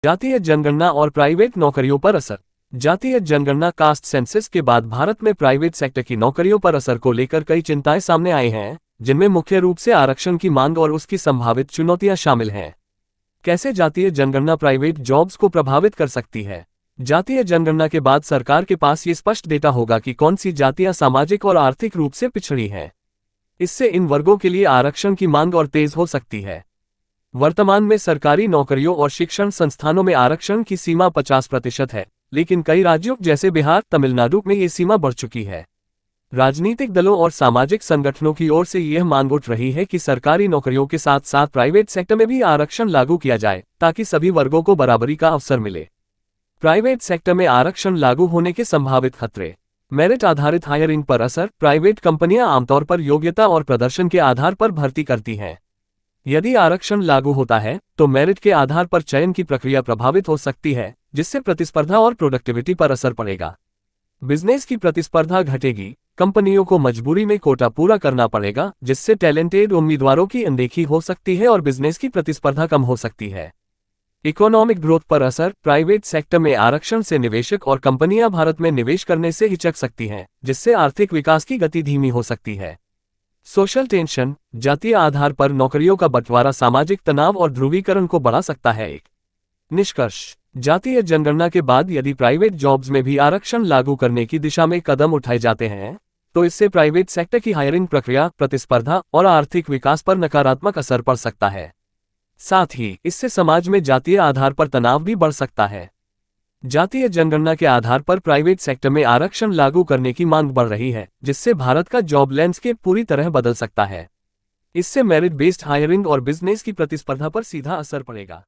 जातीय जनगणना और प्राइवेट नौकरियों पर असर। जातीय जनगणना कास्ट सेंसस के बाद भारत में प्राइवेट सेक्टर की नौकरियों पर असर को लेकर कई चिंताएं सामने आई हैं, जिनमें मुख्य रूप से आरक्षण की मांग और उसकी संभावित चुनौतियां शामिल हैं। कैसे जातीय जनगणना प्राइवेट जॉब्स को प्रभावित कर सकती है? जातीय जनगणना के बाद सरकार के पास ये स्पष्ट डेटा होगा कि कौन सी जातियां सामाजिक और आर्थिक रूप से पिछड़ी हैं। इससे इन वर्गों के लिए आरक्षण की मांग और तेज हो सकती है। वर्तमान में सरकारी नौकरियों और शिक्षण संस्थानों में आरक्षण की सीमा 50% है, लेकिन कई राज्यों जैसे बिहार, तमिलनाडु में ये सीमा बढ़ चुकी है। राजनीतिक दलों और सामाजिक संगठनों की ओर से यह मांग उठ रही है कि सरकारी नौकरियों के साथ साथ प्राइवेट सेक्टर में भी आरक्षण लागू किया जाए, ताकि सभी वर्गों को बराबरी का अवसर मिले। प्राइवेट सेक्टर में आरक्षण लागू होने के संभावित खतरे। मेरिट आधारित हायरिंग पर असर। प्राइवेट कंपनियां आमतौर पर योग्यता और प्रदर्शन के आधार पर भर्ती करती हैं। यदि आरक्षण लागू होता है तो मेरिट के आधार पर चयन की प्रक्रिया प्रभावित हो सकती है, जिससे प्रतिस्पर्धा और प्रोडक्टिविटी पर असर पड़ेगा। बिजनेस की प्रतिस्पर्धा घटेगी। कंपनियों को मजबूरी में कोटा पूरा करना पड़ेगा, जिससे टैलेंटेड उम्मीदवारों की अनदेखी हो सकती है और बिजनेस की प्रतिस्पर्धा कम हो सकती है। इकोनॉमिक ग्रोथ पर असर। प्राइवेट सेक्टर में आरक्षण से निवेशक और कंपनियां भारत में निवेश करने से हिचक सकती हैं, जिससे आर्थिक विकास की गति धीमी हो सकती है। Social tension. जातीय आधार पर नौकरियों का बंटवारा सामाजिक तनाव और ध्रुवीकरण को बढ़ा सकता है। एक निष्कर्ष। जातीय जनगणना के बाद यदि प्राइवेट जॉब्स में भी आरक्षण लागू करने की दिशा में कदम उठाए जाते हैं, तो इससे प्राइवेट सेक्टर की हायरिंग प्रक्रिया, प्रतिस्पर्धा और आर्थिक विकास पर नकारात्मक असर पड़ सकता है। साथ ही इससे समाज में जातीय आधार पर तनाव भी बढ़ सकता है। जातीय जनगणना के आधार पर प्राइवेट सेक्टर में आरक्षण लागू करने की मांग बढ़ रही है, जिससे भारत का जॉब लैंडस्केप पूरी तरह बदल सकता है। इससे मेरिट बेस्ड हायरिंग और बिजनेस की प्रतिस्पर्धा पर सीधा असर पड़ेगा।